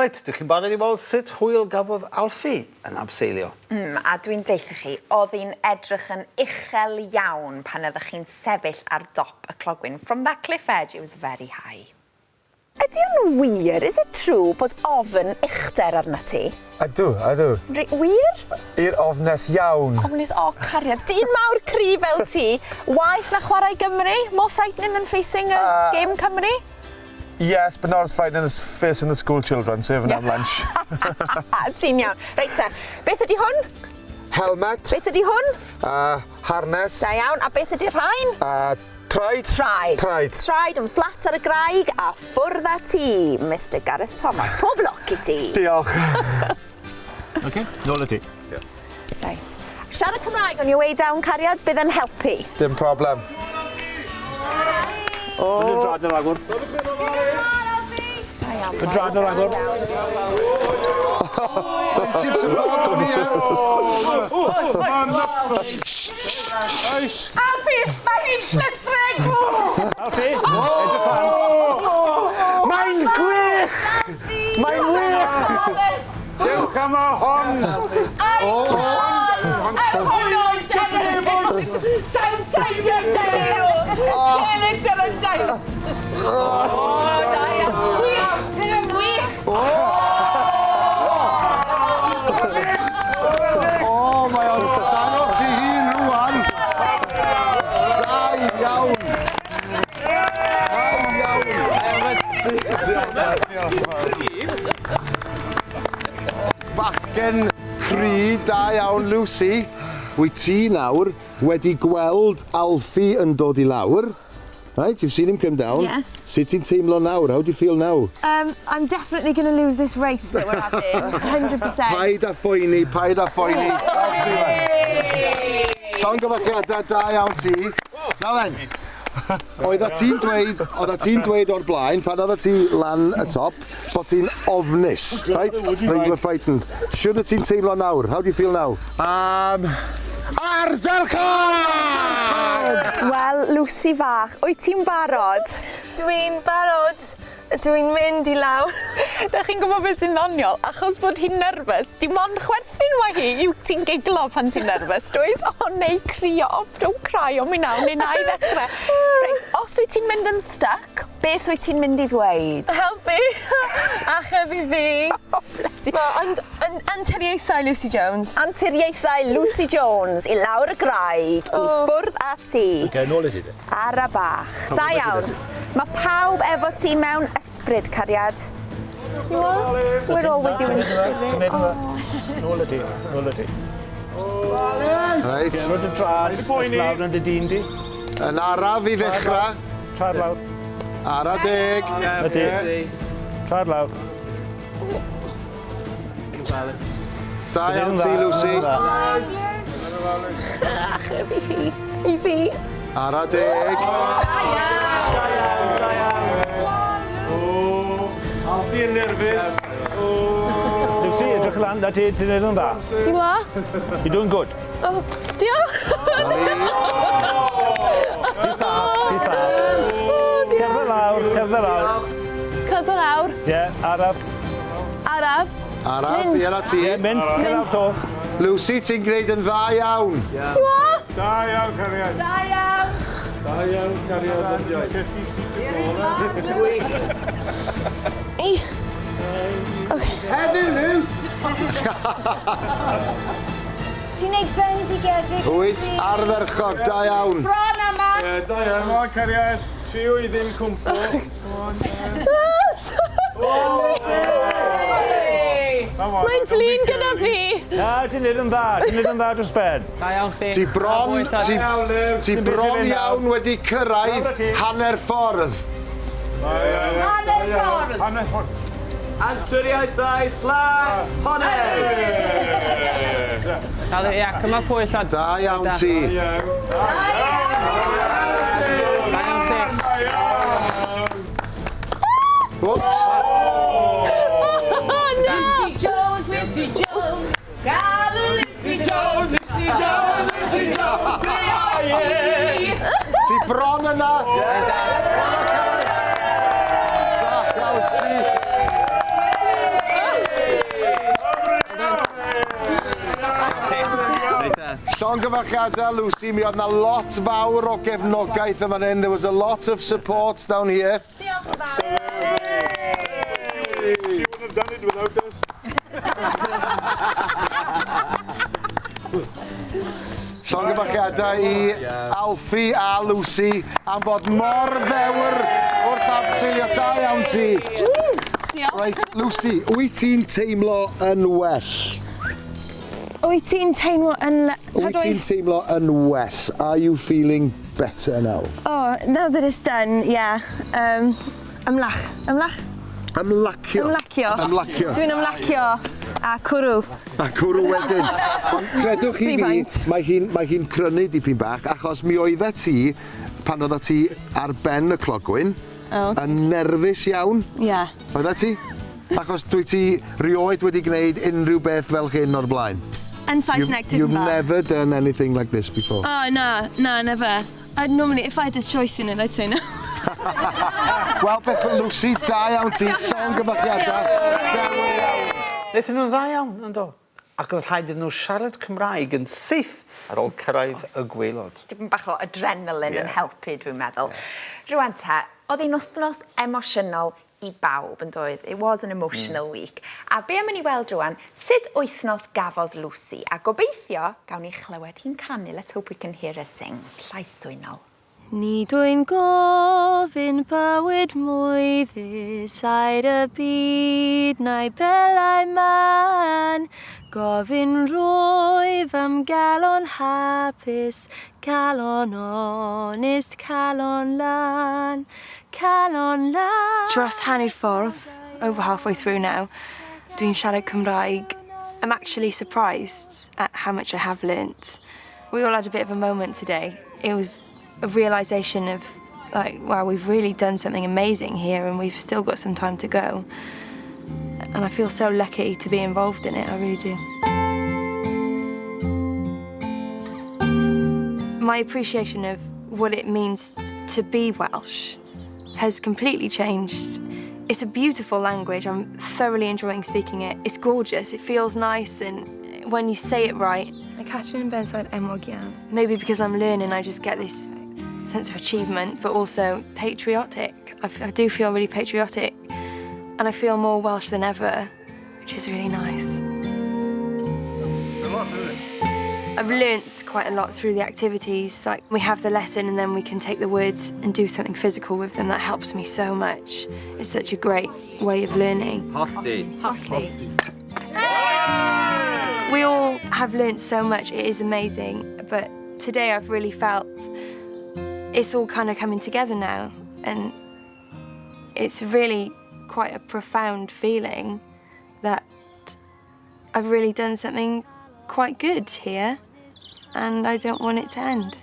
Reit, dych chi'n barod i weld sut hwyl gafodd Alfie yn Abseilio? A dwi'n deitha chi, oedd hi'n edrych yn uchel iawn pan oeddech chi'n sefyll ar dop y clogwyn. From that cliff edge, it was very high. Ydy o'n wir? Is it true bod ofn uchder arna ti? Ydw. Wir? I'r ofnes iawn. Ofnus o cariad. Dyn mawr cry fel ti, waith na chwarae Gymru? More frightening than facing a game Cymru? Yes, but not as frightening as facing the school children serving them lunch. Ti'n iawn. Reit te, beth ydy hwn? Helmet. Beth ydy hwn? Harness. Da iawn. A beth ydy'r rhain? Traed. Traed yn fflat ar y graig a ffwrdd â ti, Mr Gareth Thomas. Pob loc i ti. Diolch. OK, nôl y ti. Reit. Siarad Cymraeg on your way down, Cariad, bydd yn helpu. Dim problem. Bydd yn drad yr agor. Bydd drad yr agor. Alfie, mae hi'n llythreg! Alfie, edrych lan. Mae'n gwych! Mae'n wych! Dewch am o hon! Mae o'n dangos i hun rwan. Da iawn. Bachgen cry da iawn, Lucy. Wyt ti nawr wedi gweld Alfie yn dod i lawr. Right, you've seen him come down. Yes. Sut ti'n teimlo nawr? How do you feel now? I'm definitely going to lose this race that we're having, 100%. Paid a phoeni. Llongyfarchiadau da iawn ti. Nawr then, oedd ti'n dweud o'r blaen, pan oedd ti lan y top, bod ti'n ofnus, right? Then you were frightened. Shwd wyt ti'n teimlo nawr? How do you feel now? Ardderchad! Wel, Lucy fach, wyt ti'n barod? Dwi'n barod. Dwi'n mynd i lawr. Dach chi'n gwybod beth sy'n ddoniol? Achos bod hi'n nerfus, dim ond chwerthin mae hi yw ti'n giglo pan ti'n nerfus, dweud? O, neu crio, don't cry, o mi naw, neu na i ddechrau. Reit, os wyt ti'n mynd yn stuck, beth wyt ti'n mynd i ddweud? Helpu! Achub i fi. Ond anturiaethau Lucy Jones. Anturiaethau Lucy Jones i lawr y graig, i ffwrdd â ti. OK, nôl i ti. Ar y bach. Da iawn. Mae pawb efo ti mewn ysbryd, Cariad. You are? We're all with you in spirit. Nôl y ti. Reit. Rwy'n y drad, lawr yn dy dyn di. Yn araf i ddechrau. Trad lawr. Ara deg. Trad lawr. Da iawn ti, Lucy. Achub i fi. Ara deg. Alfie yn nerfus. Lucy, edrych lan, da ti'n neud yn dda. You are? You're doing good. Oh, diolch. Ti saff. Cerdded lawr. Cyd y lawr. Ie, araf. Araf. Araf, i ara ti. Mynd lawr to. Lucy, ti'n gwneud yn dda iawn. You are? Da iawn, Cariad. Da iawn. Da iawn, Cariad. 50 feet to Heddiw, Luce. Ti'n neud bendigedig? Wyt ardderchog, da iawn. Bron yma. Da iawn. Come on, Cariad. Trio i ddim cwmpo. Mae'n flin gyda fi. Na, ti'n neud yn dda dros ben. Da iawn chdi. Ti bron iawn wedi cyrraedd hanner ffordd. Hanner ffordd. Anturiaethau fflat honest. Ia, cyma pwy llad. Da iawn ti. Da iawn chdi. Whoops. Lucy Jones. Galw Lucy Jones. Ti bron yna. Da iawn ti. Llongyfarchiadau, Lucy. Mi oedd na lot fawr o gefnogaeth yma hyn. There was a lot of support down here. Diolch yn fawr. She wouldn't have done it without us. Llongyfarchiadau I Alfie a Lucy am bod mor ddewr wrth abseilio. Da iawn ti. Right, Lucy, wyt ti'n teimlo yn well? Wyt ti'n teimlo yn... Wyt ti'n teimlo yn well? Are you feeling better now? Oh, now that it's done, yeah. Ymlach. Ymlacio. Ymlacio. Dwi'n ymlacio a cwrw. A cwrw wedyn. Ond credwch chi fi, mae hi'n crynu dipyn bach, achos mi oeddet ti, pan oeddet ti ar ben y clogwyn, yn nerfus iawn. Ie. Oeddet ti? Achos dwi ti rioed wedi gwneud unrhyw beth fel hyn o'r blaen. Yn Saesneg, ti'n You've never done anything like this before. Oh, no, never. I'd normally, if I had a choice in it, I'd say no. Wel, beth Lucy, da iawn ti, llongyfarchiadau. Wnaethon nhw'n dda iawn, ynddo? Ac oedd rhaid iddyn nhw siarad Cymraeg yn syth ar ôl cyrraedd y gwaelod. Dipyn bach o adrenalin yn helpu, dwi'n meddwl. Rwan te, oedd hi'n wythnos emosiynol I bawb yn doedd. It was an emotional week. A be am i ni weld rwan, sut wythnos gafodd Lucy? A gobeithio, gawn ni chlywed hi'n canu. Let's hope we can hear her sing. Llais swynol. Nid yw'n gofyn bywyd mwyddus a'r y byd na'i belau man. Gofyn rwyf am galon hapus, calon onest, calon lan, calon lan. Dros hanner ffordd, over halfway through now, dwi'n siarad Cymraeg. I'm actually surprised at how much I have learnt. We all had a bit of a moment today. It was a realisation of, like, wow, we've really done something amazing here and we've still got some time to go. And I feel so lucky to be involved in it, I really do. My appreciation of what it means to be Welsh has completely changed. It's a beautiful language. I'm thoroughly enjoying speaking it. It's gorgeous. It feels nice, and when you say it right, I catch it in Benside Emwogian. Maybe because I'm learning, I just get this sense of achievement, but also patriotic. I do feel really patriotic, and I feel more Welsh than ever, which is really nice. I've learnt quite a lot through the activities. Like, we have the lesson and then we can take the words and do something physical with them. That helps me so much. It's such a great way of learning. Hosty. We all have learnt so much. It is amazing. But today I've really felt it's all kind of coming together now. And it's really quite a profound feeling that I've really done something quite good here, and I don't want it to end.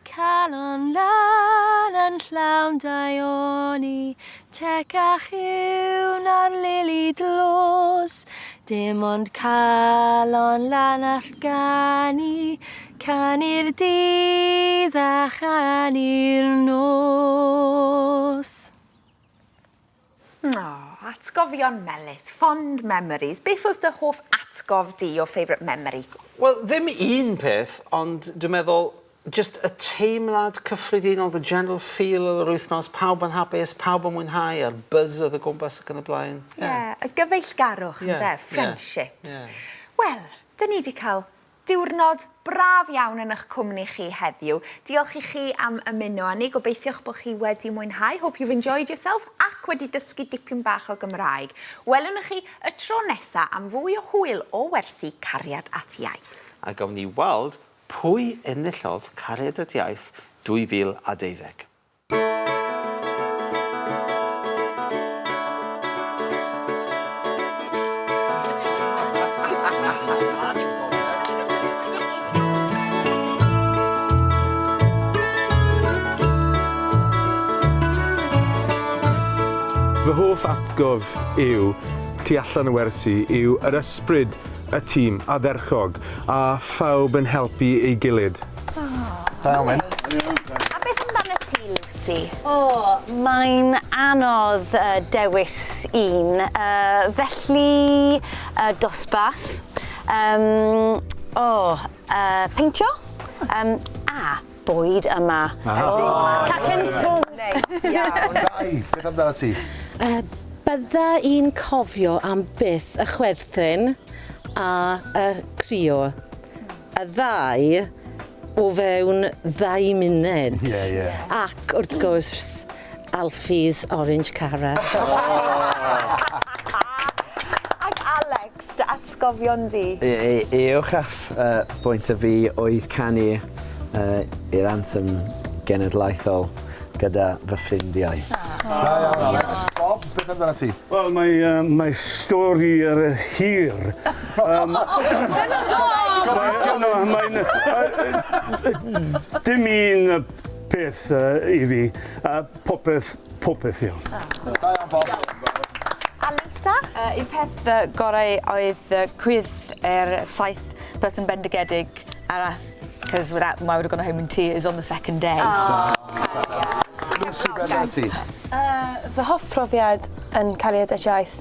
Calon lan yn llawn daioni, tecach yw na'r lili dlos, dim ond calon lan allgani, canu'r dydd a chanu'r nos. Atgofion melys, fond memories. Beth oedd dy hoff atgof di o favourite memory? Wel, ddim un peth, ond dwi'n meddwl just y teimlad cyffredinol, the general feel o'r wythnos, pawb yn hapus, pawb yn mwynhau, a'r buzz oedd y gwmpas ac yn y blaen. Ie, y gyfeillgarwch, ynde, friendships. Wel, dyn ni wedi cael diwrnod braf iawn yn eich cwmni chi heddiw. Diolch I chi am ymuno â ni. Gobeithio'ch bod chi wedi mwynhau. Hope you've enjoyed yourself ac wedi dysgu dipyn bach o Gymraeg. Welwn chi y tro nesa am fwy o hwyl o wersi cariad at iaith. A gawn ni weld pwy enillodd Cariad at Iaith 2012. Fy hoff atgof yw, tu allan y wersi, yw yr ysbryd y tîm addurchog a phawb yn helpu ei gilydd. Da iawn, men. A beth amdano ti, Lucy? Mae'n anodd dewis un, felly dosbarth, peintio. A bwyd yma. Cacen sbwn. Dau, beth amdano ti? Bydda i'n cofio am byth y chwerthin a y crio. Y ddau o fewn 2 munud. Ac wrth gwrs, Alfie's Orange Cariad. Ac Alex, dy atgofion di? I Uchafbwynt fi oedd canu i'r anthem genedlaethol gyda fy ffrindiau. Da iawn, Alex. Bob, beth amdano ti? Wel, mae stori ar y hir. Dim un peth I fi, popeth iawn. Da iawn, Bob. A Lisa? Un peth gorau oedd cwydd 7 person bendigedig arall, because without them I would have gone home in tears on the second day. Lucy, beth amdano ti? Fy hoff profiad yn Cariad iaith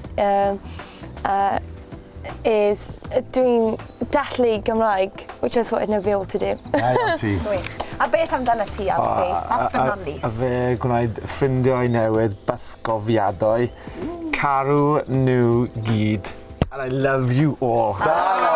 is dwi'n dallu Gymraeg, which I thought I'd never be able to do. Da iawn ti. A beth amdano ti, Alfie? Last but not least. A fe gwneud ffrindiau newydd, bythgofiadau, carw nhw gyd. And I love you all. Da iawn.